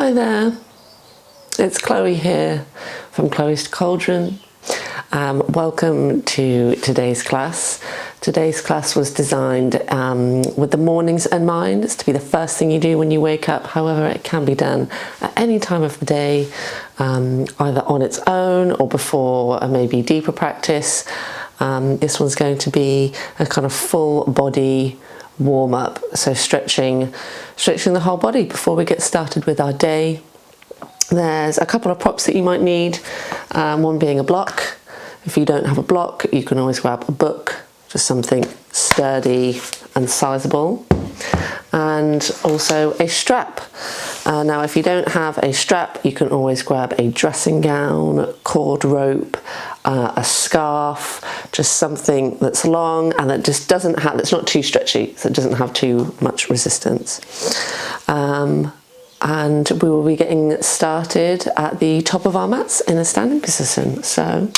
Hi there, it's Chloe here from Chloe's Cauldron. Welcome to today's class. Today's class was designed with the mornings in mind. It's to be the first thing you do when you wake up. However, it can be done at any time of the day, either on its own or before a maybe deeper practice. This one's going to be a kind of full body warm up, so stretching the whole body before we get started with our day. There's a couple of props that you might need, one being a block. If you don't have a block, you can always grab a book, just something sturdy and sizable, and also a strap. Now if you don't have a strap, you can always grab a dressing gown, cord rope, a scarf, just something that's long and that just doesn't have, that's not too stretchy, so it doesn't have too much resistance. And we will be getting started at the top of our mats in a standing position. So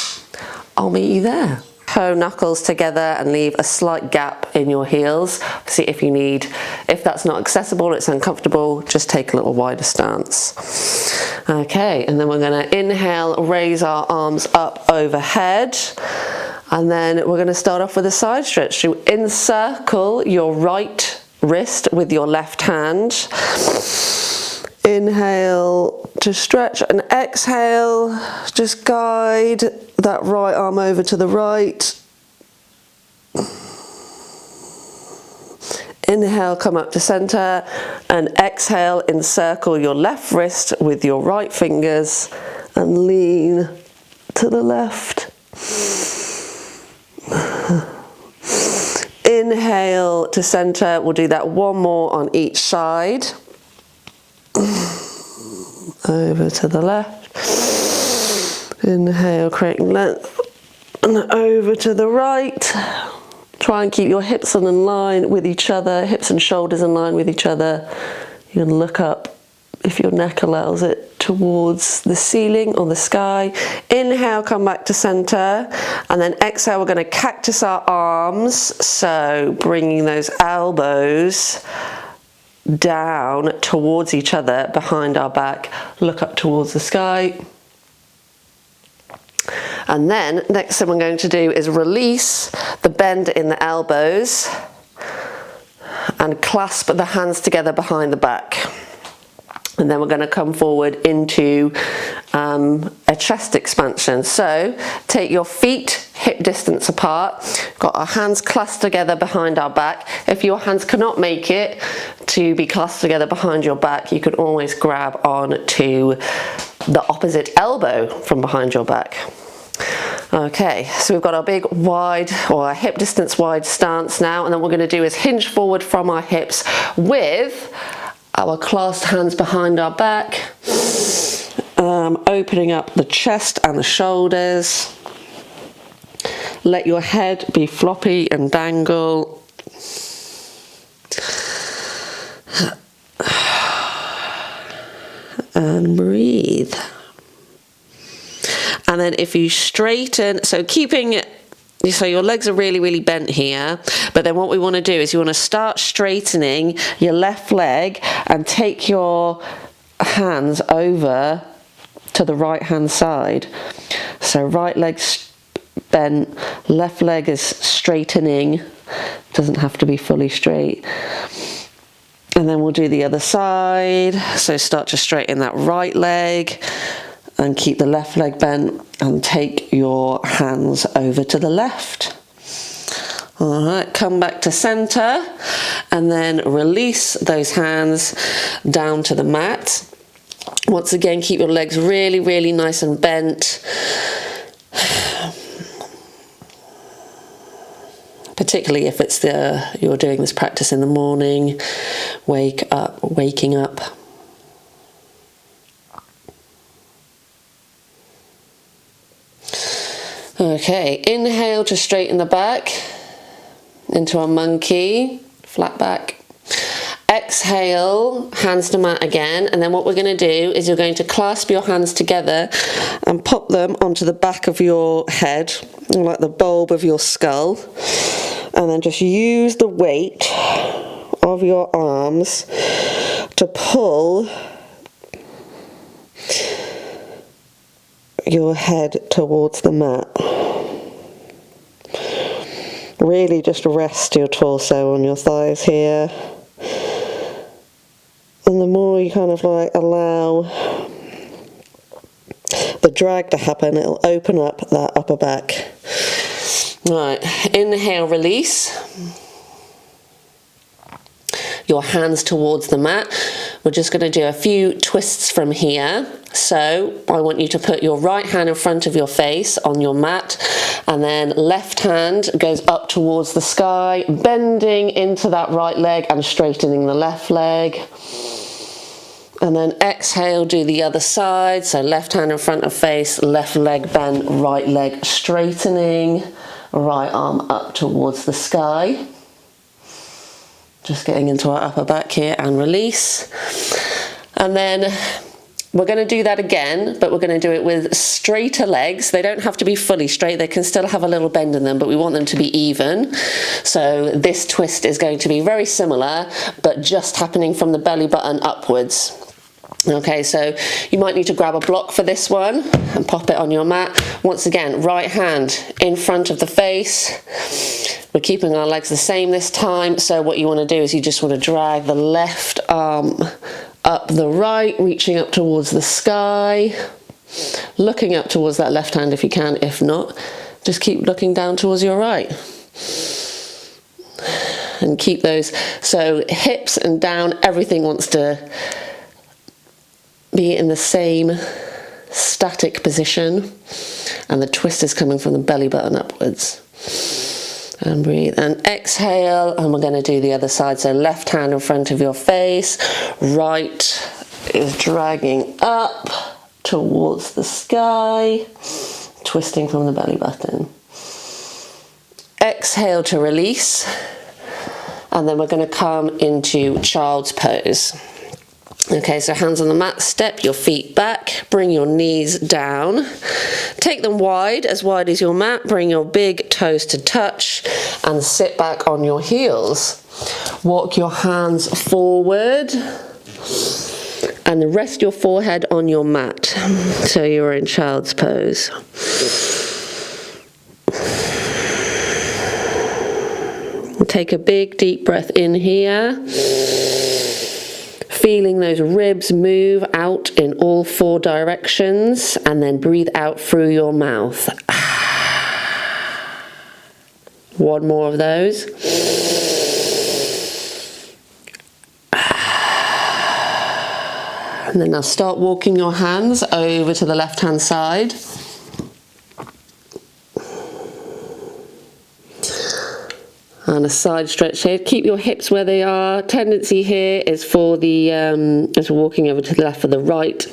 I'll meet you there. Toe knuckles together and leave a slight gap in your heels. See, if that's not accessible, it's uncomfortable, just take a little wider stance. Okay, and then we're going to inhale, raise our arms up overhead, and then we're going to start off with a side stretch. You encircle your right wrist with your left hand. Inhale to stretch and exhale, just guide that right arm over to the right. Inhale, come up to center, and exhale, encircle your left wrist with your right fingers and lean to the left. Inhale to center, we'll do that one more on each side. Over to the left. Inhale, creating length, and over to the right. Try and keep your hips in line with each other, hips and shoulders in line with each other. You can look up, if your neck allows it, towards the ceiling or the sky. Inhale, come back to center, and then exhale, we're going to cactus our arms, so bringing those elbows down towards each other behind our back, look up towards the sky. And then next thing we're going to do is release the bend in the elbows and clasp the hands together behind the back. And then we're going to come forward into a chest expansion. So take your feet hip distance apart, got our hands clasped together behind our back. If your hands cannot make it to be clasped together behind your back, you can always grab on to the opposite elbow from behind your back. Okay, so we've got our big wide, or our hip distance wide stance now, and then what we're going to do is hinge forward from our hips with our clasped hands behind our back, opening up the chest and the shoulders. Let your head be floppy and dangle. And breathe. And then if you straighten, so your legs are really bent here, but then what we want to do is you want to start straightening your left leg and take your hands over to the right hand side. So right leg's bent, left leg is straightening, doesn't have to be fully straight. And then we'll do the other side, so start to straighten that right leg and keep the left leg bent and take your hands over to the left. All right, come back to center and then release those hands down to the mat. Once again, keep your legs really nice and bent. Particularly if it's you're doing this practice in the morning, waking up. Okay, inhale to straighten the back into our monkey, flat back. Exhale, hands to mat again, and then what we're going to do is you're going to clasp your hands together and pop them onto the back of your head, like the bulb of your skull, and then just use the weight of your arms to pull your head towards the mat. Really just rest your torso on your thighs here. And the more you kind of like allow the drag to happen, it'll open up that upper back. Right, inhale, release. Your hands towards the mat. We're just going to do a few twists from here. So I want you to put your right hand in front of your face on your mat, and then left hand goes up towards the sky, bending into that right leg and straightening the left leg. And then exhale, do the other side. So left hand in front of face, left leg bent, right leg straightening, right arm up towards the sky. Just getting into our upper back here, and release. And then we're going to do that again, but we're going to do it with straighter legs. They don't have to be fully straight. They can still have a little bend in them, but we want them to be even. So this twist is going to be very similar, but just happening from the belly button upwards. Okay, so you might need to grab a block for this one and pop it on your mat. Once again, right hand in front of the face. We're keeping our legs the same this time. So what you want to do is you just want to drag the left arm up the right, reaching up towards the sky, looking up towards that left hand if you can. If not, just keep looking down towards your right. And keep those, so hips and down, everything wants to be in the same static position, and the twist is coming from the belly button upwards. And breathe and exhale, and we're going to do the other side. So left hand in front of your face, right is dragging up towards the sky, twisting from the belly button. Exhale to release, and then we're going to come into child's pose. Okay, so hands on the mat, step your feet back, bring your knees down, take them wide as your mat, bring your big toes to touch, and sit back on your heels. Walk your hands forward, and rest your forehead on your mat, so you're in child's pose. Take a big deep breath in here. Feeling those ribs move out in all 4 directions, and then breathe out through your mouth. One more of those. And then now start walking your hands over to the left hand side. And a side stretch here. Keep your hips where they are. Tendency here is for the, as we're walking over to the left, for the right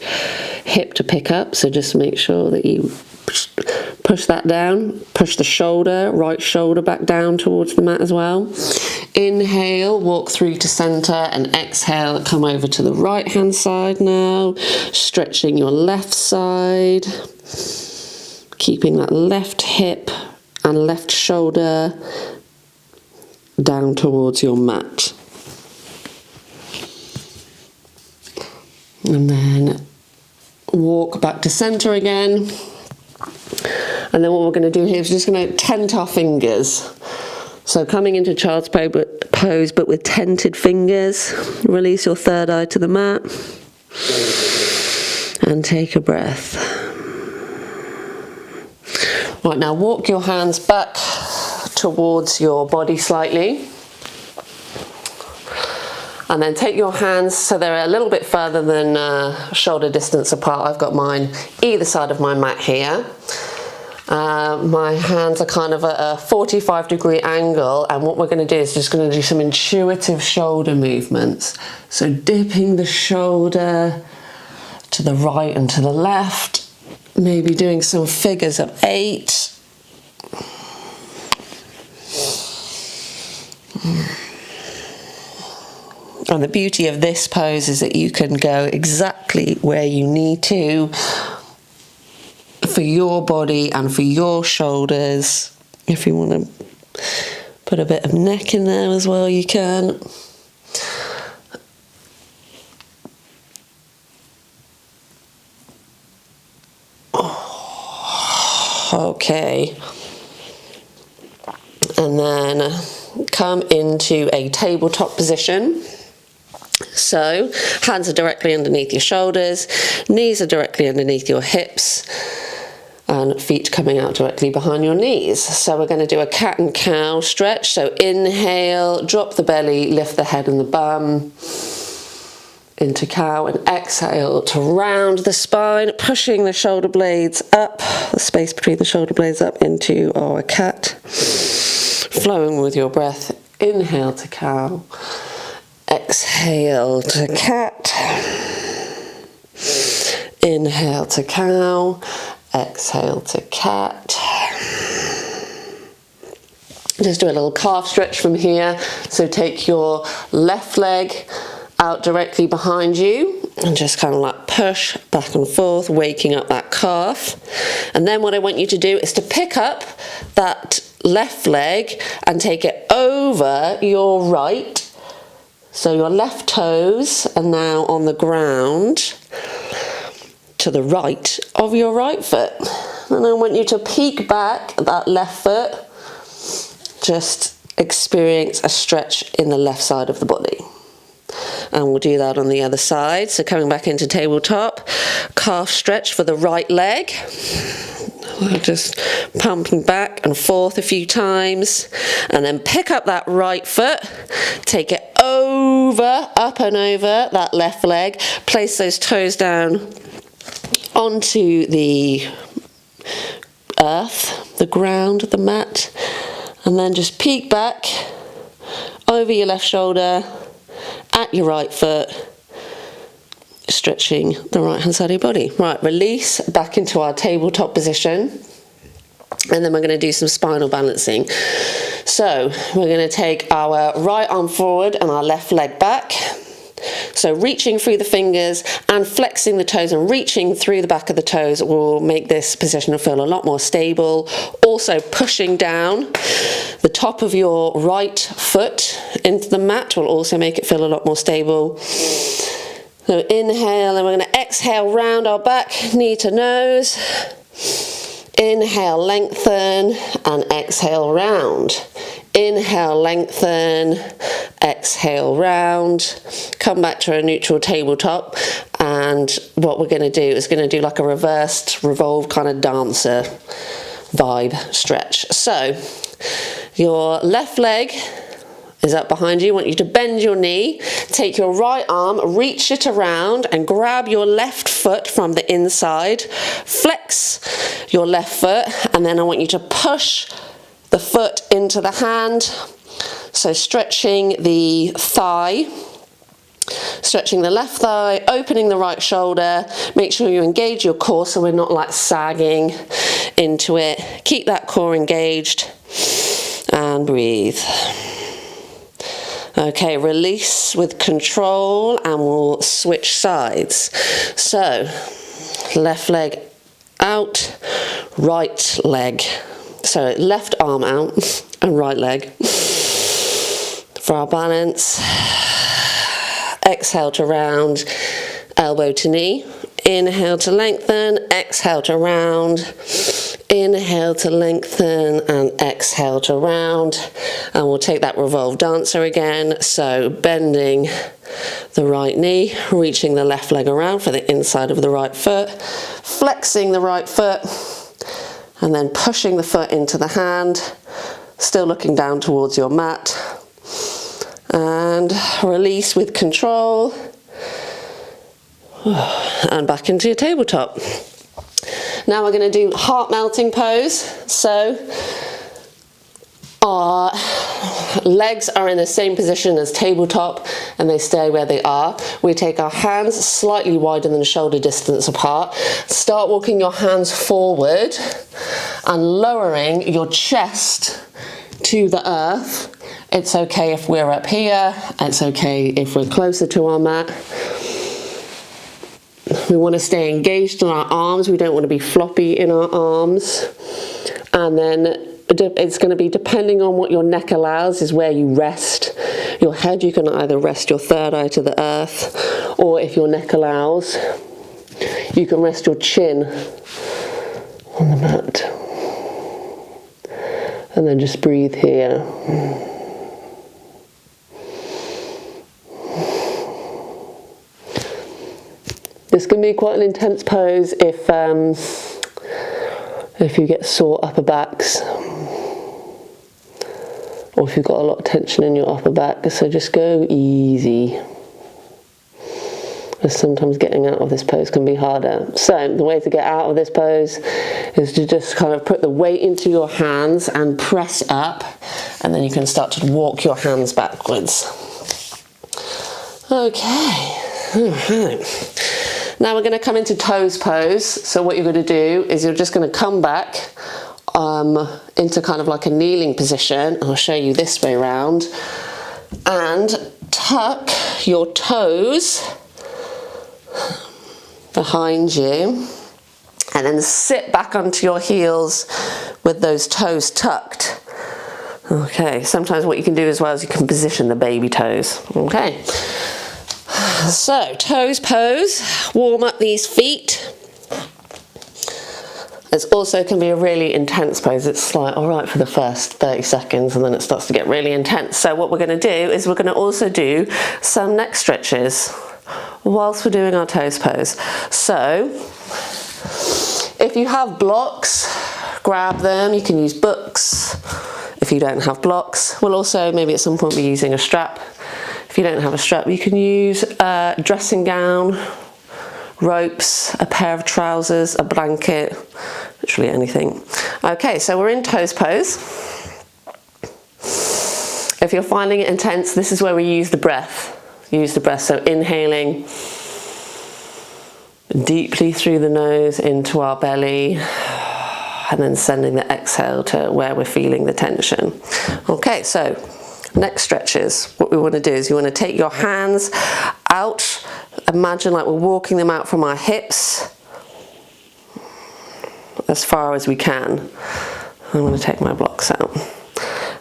hip to pick up. So just make sure that you push that down. Push the shoulder, right shoulder back down towards the mat as well. Inhale, walk through to center, and exhale, come over to the right hand side now. Stretching your left side. Keeping that left hip and left shoulder down towards your mat. And then walk back to center again. And then what we're going to do here is just going to tent our fingers. So coming into child's pose, but with tented fingers. Release your third eye to the mat. And take a breath. Right, now walk your hands back towards your body slightly, and then take your hands so they're a little bit further than shoulder distance apart. I've got mine either side of my mat here. My hands are kind of at a 45-degree angle, and what we're going to do is just going to do some intuitive shoulder movements. So dipping the shoulder to the right and to the left, maybe doing some figures of 8. And the beauty of this pose is that you can go exactly where you need to for your body and for your shoulders. If you want to put a bit of neck in there as well, you can. Oh. Okay. And then come into a tabletop position. So hands are directly underneath your shoulders, knees are directly underneath your hips, and feet coming out directly behind your knees. So we're going to do a cat and cow stretch. So inhale, drop the belly, lift the head and the bum into cow, and exhale to round the spine, pushing the shoulder blades up, the space between the shoulder blades up into our cat. Flowing with your breath, inhale to cow, exhale to cat, inhale to cow, exhale to cat. Just do a little calf stretch from here. So take your left leg out directly behind you and just kind of like push back and forth, waking up that calf. And then what I want you to do is to pick up that left leg and take it over your right. So your left toes are now on the ground to the right of your right foot. And I want you to peek back at that left foot. Just experience a stretch in the left side of the body. And we'll do that on the other side. So coming back into tabletop, calf stretch for the right leg. Just pumping back and forth a few times, and then pick up that right foot, take it over, up and over that left leg, place those toes down onto the earth, the ground, the mat, and then just peek back over your left shoulder at your right foot, stretching the right hand side of your body. Right, release back into our tabletop position, and then we're going to do some spinal balancing. So we're going to take our right arm forward and our left leg back. So reaching through the fingers and flexing the toes and reaching through the back of the toes will make this position feel a lot more stable. Also pushing down the top of your right foot into the mat will also make it feel a lot more stable. So inhale, and we're going to exhale, round our back, knee to nose. Inhale, lengthen, and exhale, round. Inhale, lengthen, exhale, round. Come back to a neutral tabletop, and what we're going to do is going to do like a reversed revolve kind of dancer vibe stretch. So your left leg is up behind you. I want you to bend your knee, take your right arm, reach it around and grab your left foot from the inside, flex your left foot, and then I want you to push the foot into the hand. So stretching the thigh, stretching the left thigh, opening the right shoulder. Make sure you engage your core so we're not like sagging into it. Keep that core engaged and breathe. Okay, release with control, and we'll switch sides. So, left leg out, right leg. So, left arm out and right leg. For our balance, exhale to round, elbow to knee. Inhale to lengthen, exhale to round. Inhale to lengthen and exhale to round. And we'll take that revolve dancer again. So bending the right knee, reaching the left leg around for the inside of the right foot, flexing the right foot, and then pushing the foot into the hand, still looking down towards your mat. And release with control. And back into your tabletop. Now we're going to do heart melting pose. So our legs are in the same position as tabletop and they stay where they are. We take our hands slightly wider than shoulder distance apart. Start walking your hands forward and lowering your chest to the earth. It's okay if we're up here. It's okay if we're closer to our mat. We want to stay engaged in our arms. We don't want to be floppy in our arms. And then it's going to be depending on what your neck allows is where you rest. Your head, you can either rest your third eye to the earth, or if your neck allows, you can rest your chin on the mat. And then just breathe here. This can be quite an intense pose if you get sore upper backs, or if you've got a lot of tension in your upper back. So just go easy, as sometimes getting out of this pose can be harder. So the way to get out of this pose is to just kind of put the weight into your hands and press up, and then you can start to walk your hands backwards. Okay, all right. Now we're going to come into toes pose. So what you're going to do is you're just going to come back into kind of like a kneeling position. I'll show you this way around, and tuck your toes behind you, and then sit back onto your heels with those toes tucked. Okay, sometimes what you can do as well is you can position the baby toes. Okay, so toes pose, warm up these feet. This also can be a really intense pose. It's like alright for the first 30 seconds, and then it starts to get really intense. So what we're going to do is we're going to also do some neck stretches whilst we're doing our toes pose. So if you have blocks, grab them. You can use books if you don't have blocks. We'll also maybe at some point be using a strap. If you don't have a strap, you can use a dressing gown, ropes, a pair of trousers, a blanket, literally anything. Okay, so we're in toes pose. If you're finding it intense, this is where we use the breath. Use the breath, so inhaling deeply through the nose into our belly, and then sending the exhale to where we're feeling the tension. Okay, so neck stretches. What we want to do is you want to take your hands out. Imagine like we're walking them out from our hips as far as we can. I'm going to take my blocks out.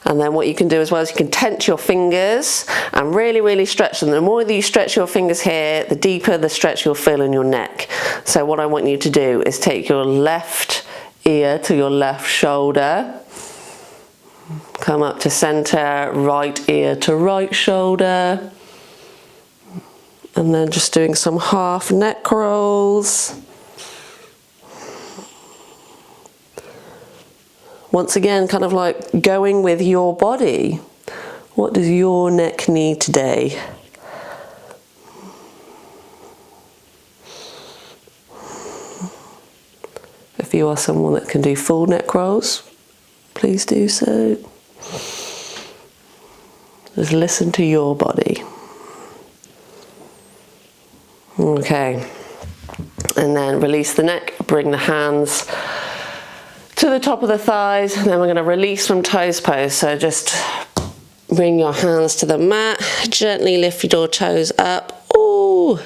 And then what you can do as well is you can tense your fingers and really stretch them. The more that you stretch your fingers here, the deeper the stretch you'll feel in your neck. So what I want you to do is take your left ear to your left shoulder, come up to center, right ear to right shoulder, and then just doing some half neck rolls. Once again, kind of like going with your body. What does your neck need today? If you are someone that can do full neck rolls, please do so. Just listen to your body. Okay. And then release the neck, bring the hands to the top of the thighs, and then we're going to release from toes pose. So just bring your hands to the mat, gently lift your toes up. Ooh.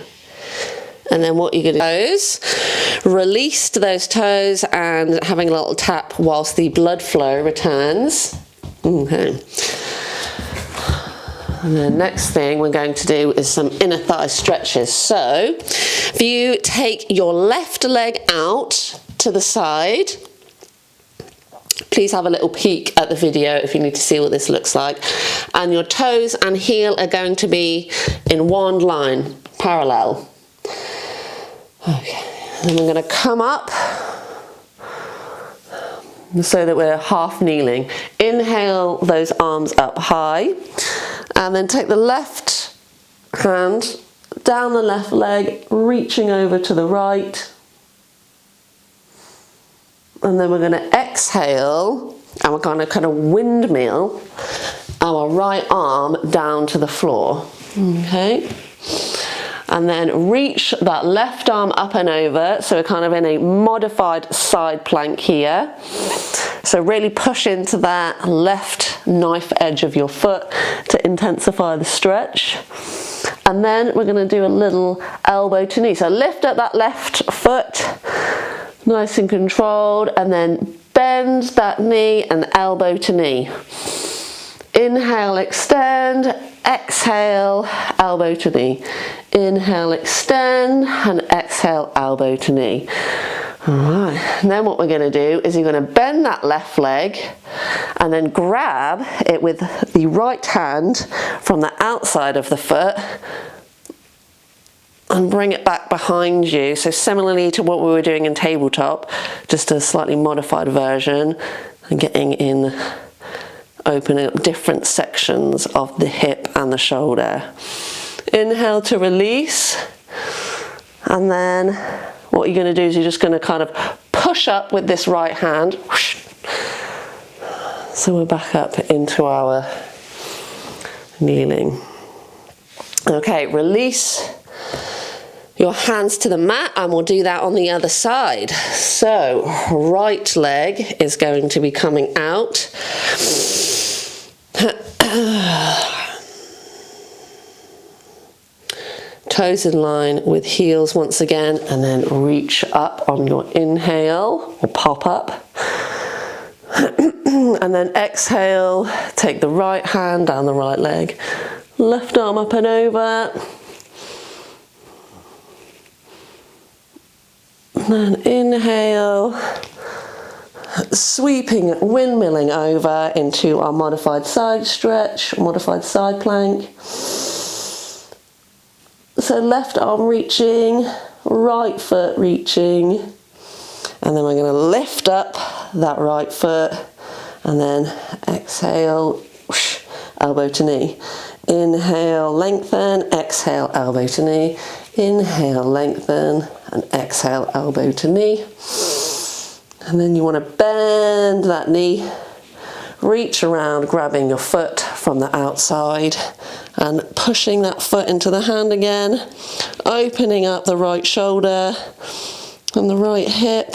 And then what you're going to do is release those toes and having a little tap whilst the blood flow returns. Okay. And the next thing we're going to do is some inner thigh stretches. So if you take your left leg out to the side, please have a little peek at the video if you need to see what this looks like. And your toes and heel are going to be in one line, parallel. Okay, and then we're going to come up so that we're half kneeling. Inhale those arms up high, and then take the left hand down the left leg, reaching over to the right. And then we're going to exhale, and we're going to kind of windmill our right arm down to the floor. Okay. And then reach that left arm up and over. So we're kind of in a modified side plank here. So really push into that left knife edge of your foot to intensify the stretch. And then we're going to do a little elbow to knee. So lift up that left foot, nice and controlled, and then bend that knee and elbow to knee. Inhale, extend, exhale, elbow to knee. Inhale, extend, and exhale, elbow to knee. Alright, and then what we're going to do is you're going to bend that left leg and then grab it with the right hand from the outside of the foot and bring it back behind you. So similarly to what we were doing in tabletop, just a slightly modified version, and getting in, opening up different sections of the hip and the shoulder. Inhale to release, and then what you're going to do is you're just going to kind of push up with this right hand. So we're back up into our kneeling. Okay, release your hands to the mat, and we'll do that on the other side. So right leg is going to be coming out. Toes in line with heels once again, and then reach up on your inhale or pop up. And then exhale, take the right hand down the right leg, left arm up and over. And then inhale, sweeping, windmilling over into our modified side stretch, modified side plank. So left arm reaching, right foot reaching, and then we're going to lift up that right foot, and then exhale, whoosh, elbow to knee. Inhale, lengthen, exhale, elbow to knee. Inhale, lengthen, and exhale, elbow to knee. And then you want to bend that knee, reach around, grabbing your foot from the outside and pushing that foot into the hand again, opening up the right shoulder and the right hip.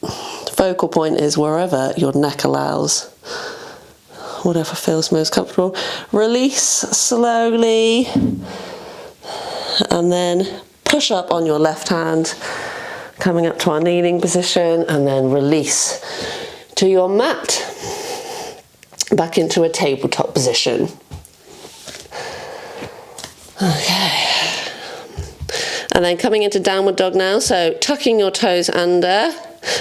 The focal point is wherever your neck allows, whatever feels most comfortable. Release slowly, and then push up on your left hand, coming up to our kneeling position, and then release to your mat, back into a tabletop position. Okay, and then coming into downward dog now, so tucking your toes under,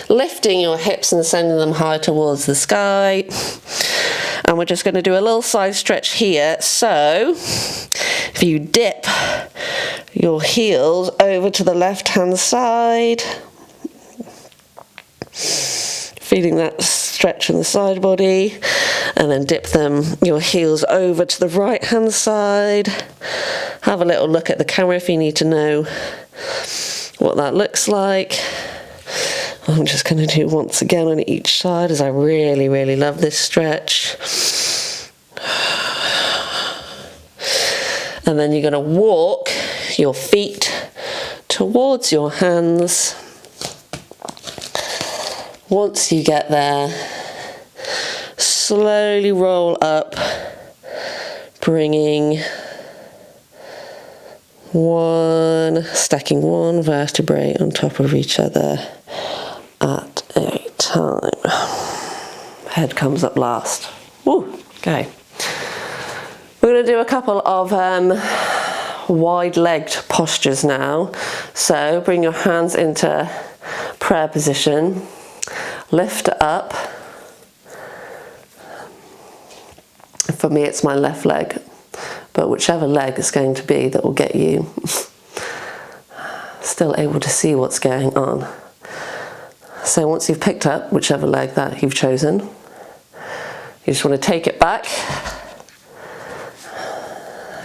lifting your hips and sending them high towards the sky. And we're just going to do a little side stretch here. So if you dip your heels over to the left hand side, feeling that stretch in the side body, and then dip your heels over to the right hand side. Have a little look at the camera if you need to know what that looks like. I'm just going to do once again on each side, as I really, really love this stretch. And then you're going to walk your feet towards your hands. Once you get there, slowly roll up, stacking one vertebrae on top of each other at a time. Head comes up last. Woo, okay. We're going to do a couple of wide-legged postures now. So bring your hands into prayer position. Lift up. For me, it's my left leg, but whichever leg it's going to be that will get you still able to see what's going on. So once you've picked up whichever leg that you've chosen, you just want to take it back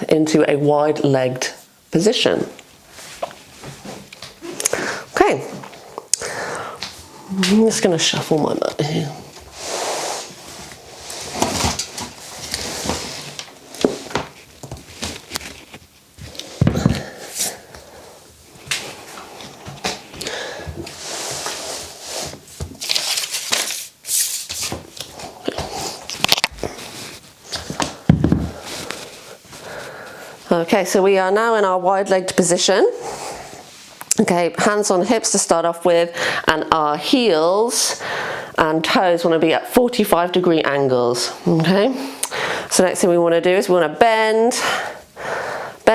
into a wide-legged position. Okay, I'm just going to shuffle my mat here. Okay, so we are now in our wide-legged position. Okay, hands on hips to start off with, and our heels and toes want to be at 45-degree angles. Okay, so next thing we want to do is we want to bend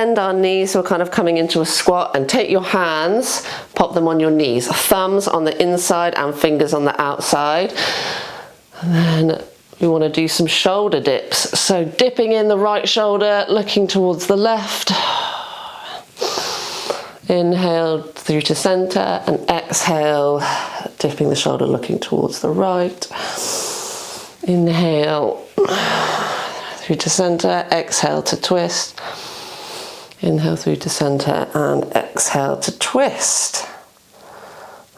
bend our knees, so we're kind of coming into a squat, and take your hands, pop them on your knees, thumbs on the inside and fingers on the outside. And then we want to do some shoulder dips. So dipping in the right shoulder, looking towards the left. Inhale through to center and exhale, dipping the shoulder, looking towards the right. Inhale through to center, exhale to twist. Inhale through to center and exhale to twist.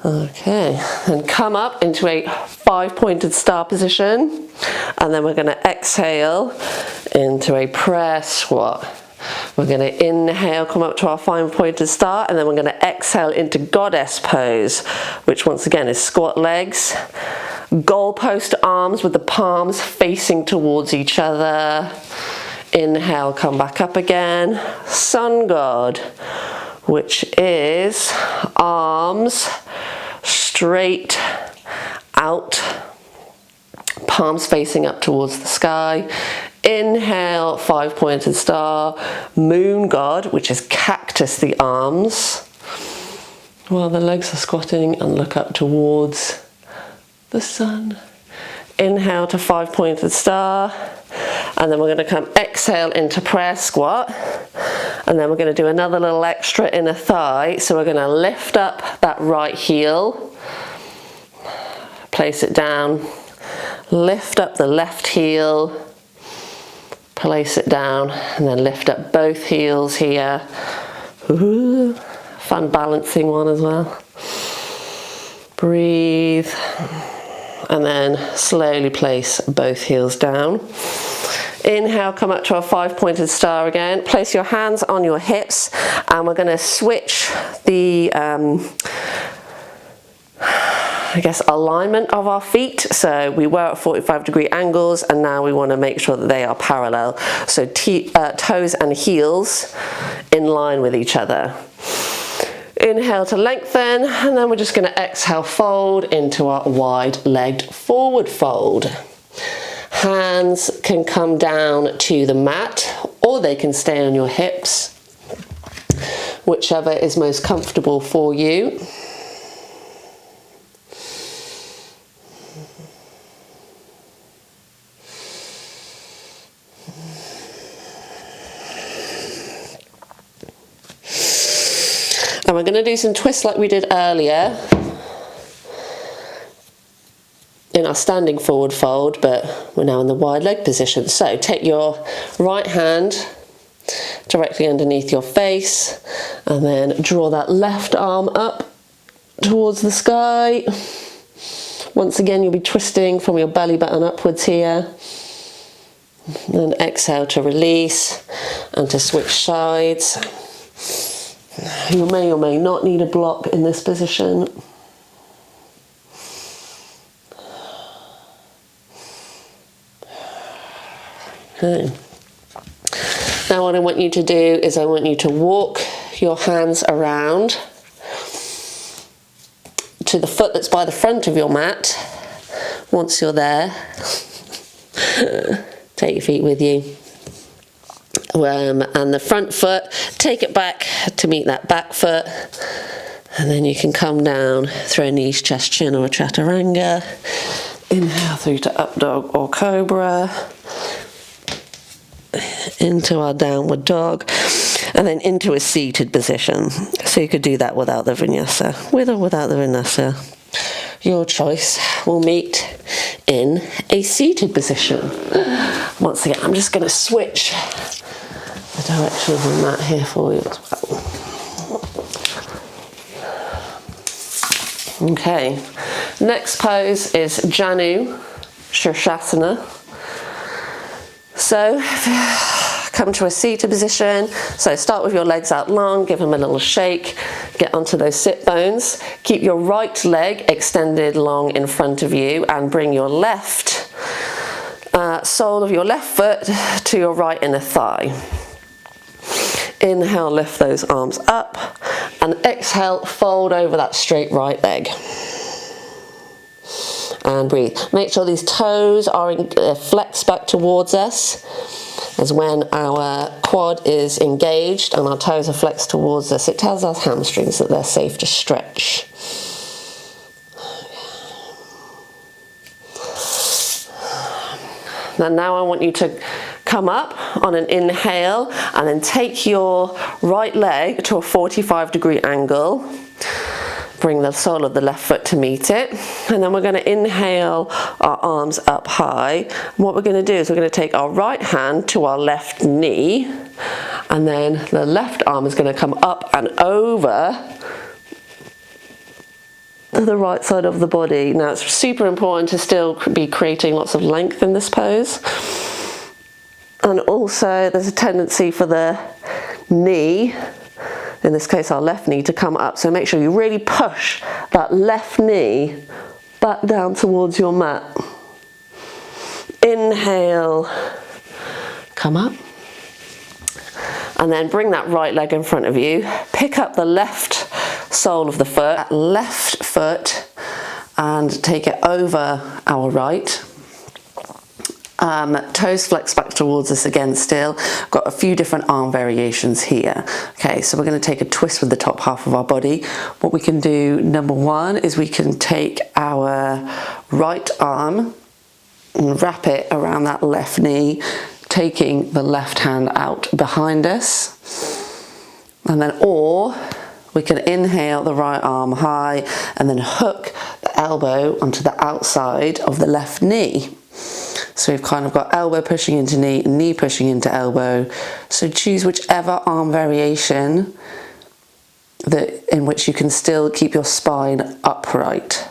Okay, and come up into a 5-pointed star position, and then we're going to exhale into a prayer squat. We're going to inhale, come up to our 5-pointed star, and then we're going to exhale into goddess pose, which once again is squat legs, goalpost arms with the palms facing towards each other. Inhale, come back up again, sun god, which is arms straight out, palms facing up towards the sky. Inhale, 5-pointed star, moon god, which is cactus the arms, while the legs are squatting, and look up towards the sun. Inhale to 5-pointed star, and then we're going to come exhale into prayer squat, and then we're going to do another little extra inner thigh. So we're going to lift up that right heel, place it down, lift up the left heel, place it down, and then lift up both heels here. Ooh, fun balancing one as well. Breathe, and then slowly place both heels down. Inhale, come up to a 5-pointed star again. Place your hands on your hips, and we're going to switch the alignment of our feet. So we were at 45-degree angles, and now we want to make sure that they are parallel. So toes and heels in line with each other. Inhale to lengthen, and then we're just going to exhale, fold into our wide-legged forward fold. Hands can come down to the mat, or they can stay on your hips, whichever is most comfortable for you. And we're going to do some twists like we did earlier in our standing forward fold, but we're now in the wide leg position. So take your right hand directly underneath your face, and then draw that left arm up towards the sky. Once again, you'll be twisting from your belly button upwards here. Then exhale to release and to switch sides. You may or may not need a block in this position. Okay. Now what I want you to do is I want you to walk your hands around to the foot that's by the front of your mat. Once you're there, take your feet with you. And the front foot, take it back to meet that back foot, and then you can come down through a knees, chest, chin, or a chaturanga. Inhale through to up dog or cobra, into our downward dog, and then into a seated position. So you could do that without the vinyasa, with or without the vinyasa. Your choice. Will meet in a seated position. Once again, I'm just going to switch the direction of the mat here for you as well. Okay, next pose is Janu Shirshasana. So come to a seated position. So start with your legs out long, give them a little shake, get onto those sit bones. Keep your right leg extended long in front of you, and bring your left sole of your left foot to your right inner thigh. Inhale, lift those arms up, and exhale, fold over that straight right leg. And breathe. Make sure these toes are flexed back towards us. is when our quad is engaged and our toes are flexed towards us. It tells our hamstrings that they're safe to stretch. Now I want you to come up on an inhale and then take your right leg to a 45-degree angle. Bring the sole of the left foot to meet it. And then we're going to inhale our arms up high. And what we're going to do is we're going to take our right hand to our left knee. And then the left arm is going to come up and over to the right side of the body. Now it's super important to still be creating lots of length in this pose. And also there's a tendency for the knee, in this case our left knee, to come up. So make sure you really push that left knee back down towards your mat. Inhale, come up. And then bring that right leg in front of you. Pick up the left sole of the foot, that left foot, and take it over our right. Toes flex back towards us again still. Got a few different arm variations here. Okay, so we're going to take a twist with the top half of our body. What we can do, number one, is we can take our right arm and wrap it around that left knee, taking the left hand out behind us. And then, or we can inhale the right arm high and then hook the elbow onto the outside of the left knee. So we've kind of got elbow pushing into knee, knee pushing into elbow. So choose whichever arm variation in which you can still keep your spine upright.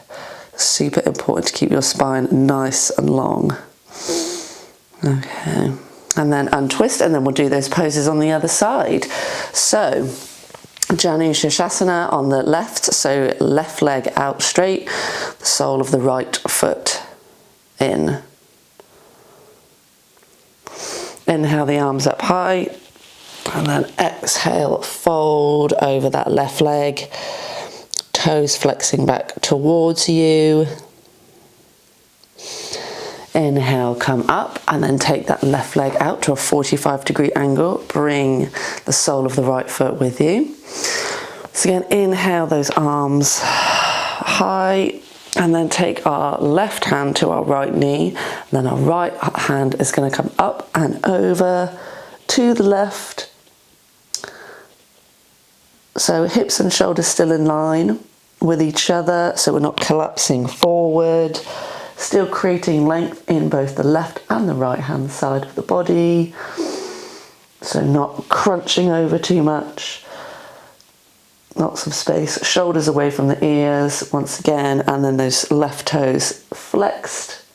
Super important to keep your spine nice and long. Okay, and then untwist, and then we'll do those poses on the other side. So Janu Shirshasana on the left, so left leg out straight, the sole of the right foot in. Inhale the arms up high, and then exhale, fold over that left leg, toes flexing back towards you. Inhale, come up, and then take that left leg out to a 45-degree angle. Bring the sole of the right foot with you. So again, inhale those arms high, and then take our left hand to our right knee. And then our right hand is going to come up and over to the left. So hips and shoulders still in line with each other, so we're not collapsing forward. Still creating length in both the left and the right hand side of the body. So not crunching over too much. Lots of space, shoulders away from the ears once again, and then those left toes flexed.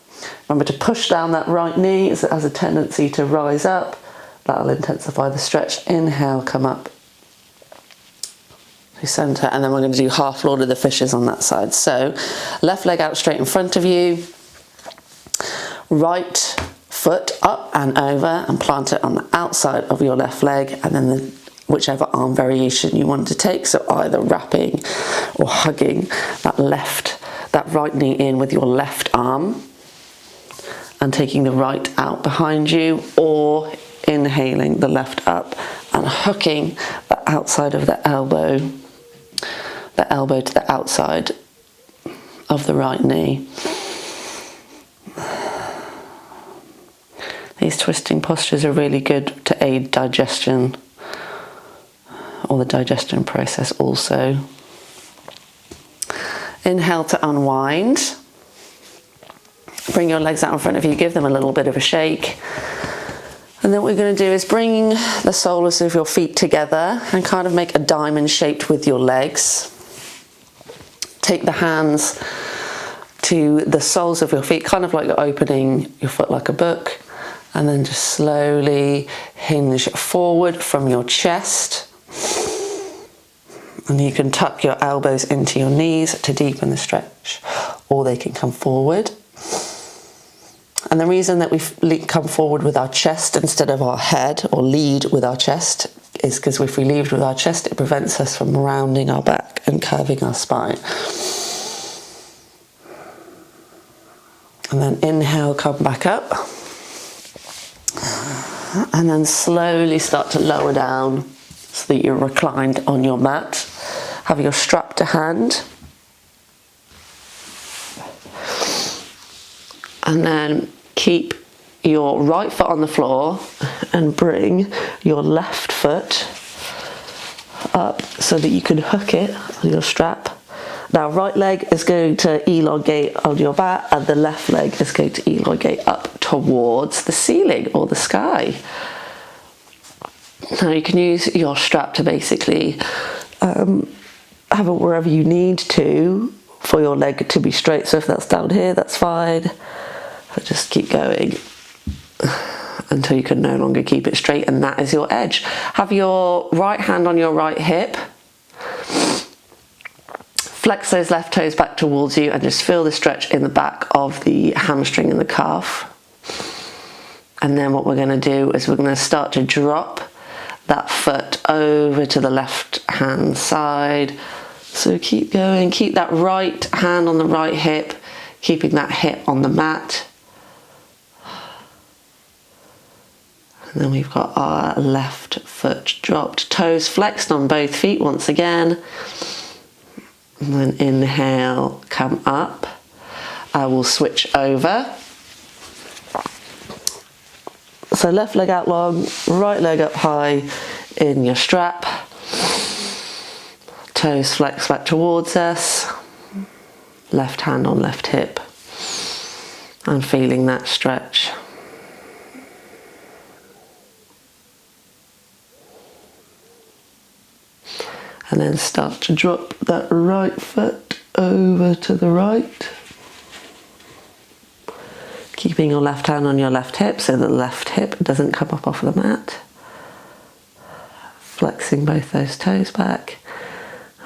Remember to push down that right knee as it has a tendency to rise up. That'll intensify the stretch. Inhale, come up to center, and then we're going to do half Lord of the Fishes on that side. So left leg out straight in front of you, right foot up and over and plant it on the outside of your left leg, and then whichever arm variation you want to take, so either wrapping or hugging that right knee in with your left arm and taking the right out behind you, or inhaling the left up and hooking the outside of the elbow to the outside of the right knee. These twisting postures are really good to aid digestion, or the digestion process also. Inhale to unwind. Bring your legs out in front of you, give them a little bit of a shake. And then what we're going to do is bring the soles of your feet together and kind of make a diamond shaped with your legs. Take the hands to the soles of your feet, kind of like you're opening your foot like a book. And then just slowly hinge forward from your chest. And you can tuck your elbows into your knees to deepen the stretch, or they can come forward. And the reason that we come forward with our chest instead of our head, or lead with our chest, is because if we lead with our chest, it prevents us from rounding our back and curving our spine. And then inhale, come back up. And then slowly start to lower down so that you're reclined on your mat. Have your strap to hand. And then keep your right foot on the floor and bring your left foot up so that you can hook it on your strap. Now, right leg is going to elongate on your mat and the left leg is going to elongate up towards the ceiling or the sky. Now, you can use your strap to basically have it wherever you need to for your leg to be straight. So if that's down here, that's fine. But just keep going until you can no longer keep it straight, and that is your edge. Have your right hand on your right hip. Flex those left toes back towards you and just feel the stretch in the back of the hamstring and the calf. And then what we're going to do is we're going to start to drop that foot over to the left hand side. So keep going, keep that right hand on the right hip, keeping that hip on the mat. And then we've got our left foot dropped, toes flexed on both feet once again. And then inhale, come up. I will switch over. So left leg out long, right leg up high in your strap. Toes flex back towards us. Left hand on left hip. And feeling that stretch. And then start to drop that right foot over to the right. Keeping your left hand on your left hip so that the left hip doesn't come up off the mat. Flexing both those toes back.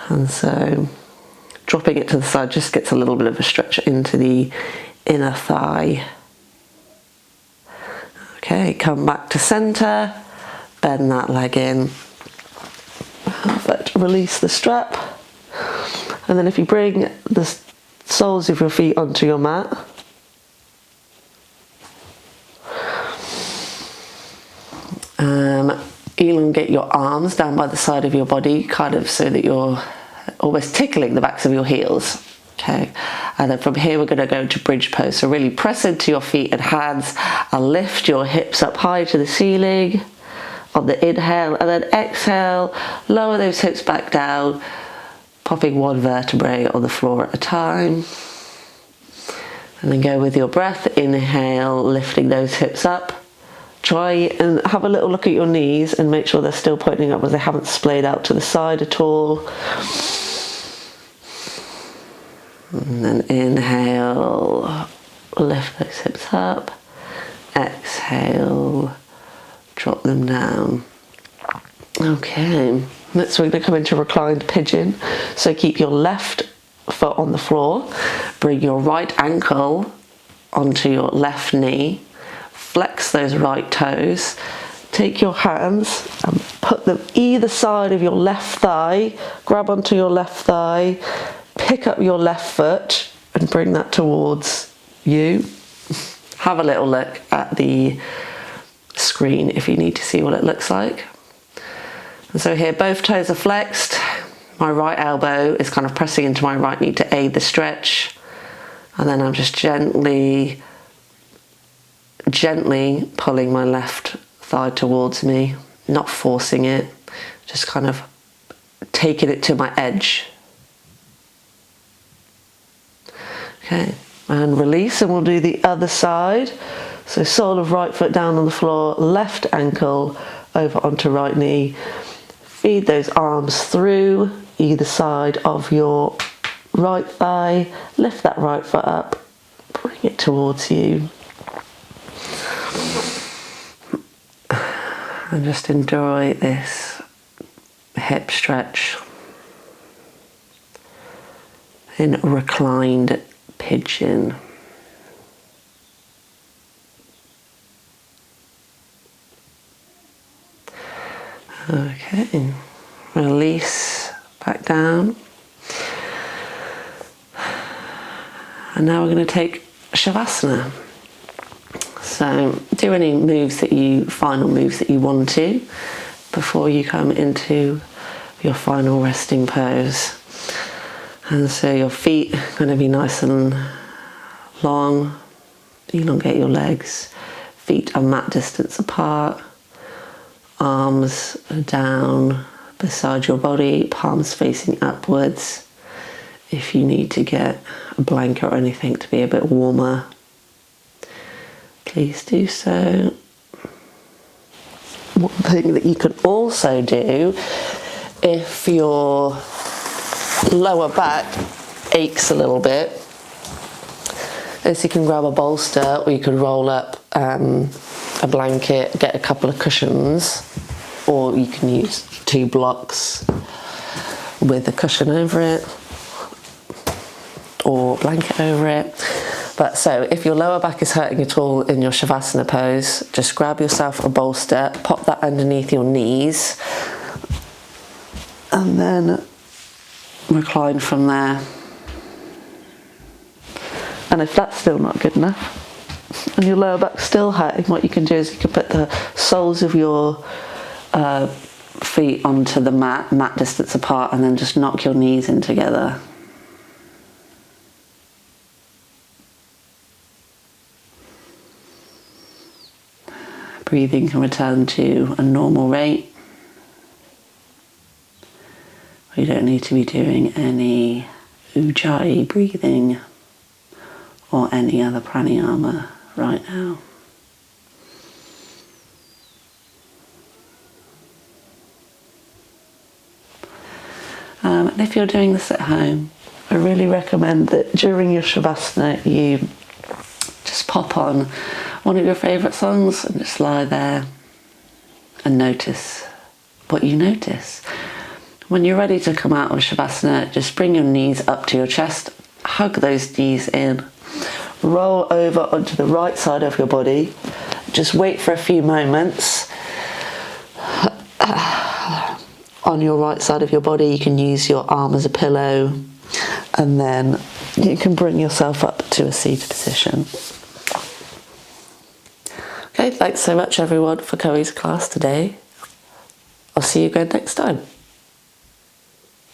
And so dropping it to the side just gets a little bit of a stretch into the inner thigh. Okay, come back to center. Bend that leg in. Perfect. Release the strap, and then if you bring the soles of your feet onto your mat, elongate your arms down by the side of your body, kind of so that you're almost tickling the backs of your heels. Okay, and then from here we're going to go into bridge pose. So really press into your feet and hands and lift your hips up high to the ceiling on the inhale, and then exhale, lower those hips back down, popping one vertebrae on the floor at a time. And then go with your breath, inhale, lifting those hips up. Try and have a little look at your knees and make sure they're still pointing up, as they haven't splayed out to the side at all. And then inhale, lift those hips up. Exhale, drop them down. Okay, next we're going to come into reclined pigeon. So keep your left foot on the floor, bring your right ankle onto your left knee, flex those right toes, take your hands and put them either side of your left thigh, grab onto your left thigh, pick up your left foot and bring that towards you. Have a little look at the screen if you need to see what it looks like. And so here both toes are flexed. My right elbow is kind of pressing into my right knee to aid the stretch. And then I'm just gently pulling my left thigh towards me, not forcing it, just kind of taking it to my edge. Okay, and release, and we'll do the other side. So sole of right foot down on the floor, left ankle over onto right knee. Feed those arms through either side of your right thigh. Lift that right foot up, bring it towards you. And just enjoy this hip stretch in reclined pigeon. Okay, release back down. And now we're going to take Shavasana. So So do any final moves that you want to before you come into your final resting pose. And so your feet are going to be nice and long, elongate your legs, feet are mat distance apart, arms are down beside your body, palms facing upwards. If you need to get a blanket or anything to be a bit warmer, please do so. One thing that you can also do if your lower back aches a little bit is you can grab a bolster, or you could roll up a blanket, get a couple of cushions, or you can use 2 blocks with a cushion over it or blanket over it. But so if your lower back is hurting at all in your Shavasana pose, just grab yourself a bolster, pop that underneath your knees, and then recline from there. And if that's still not good enough and your lower back's still hurting, what you can do is you can put the soles of your feet onto the mat distance apart, and then just knock your knees in together. Breathing can return to a normal rate. You don't need to be doing any Ujjayi breathing or any other pranayama right now. And if you're doing this at home, I really recommend that during your Shavasana you just pop on one of your favourite songs and just lie there and notice what you notice. When you're ready to come out of Shavasana, just bring your knees up to your chest, hug those knees in, roll over onto the right side of your body, just wait for a few moments. On your right side of your body, you can use your arm as a pillow, and then you can bring yourself up to a seated position. Okay, thanks so much everyone for Chloe's class today. I'll see you again next time.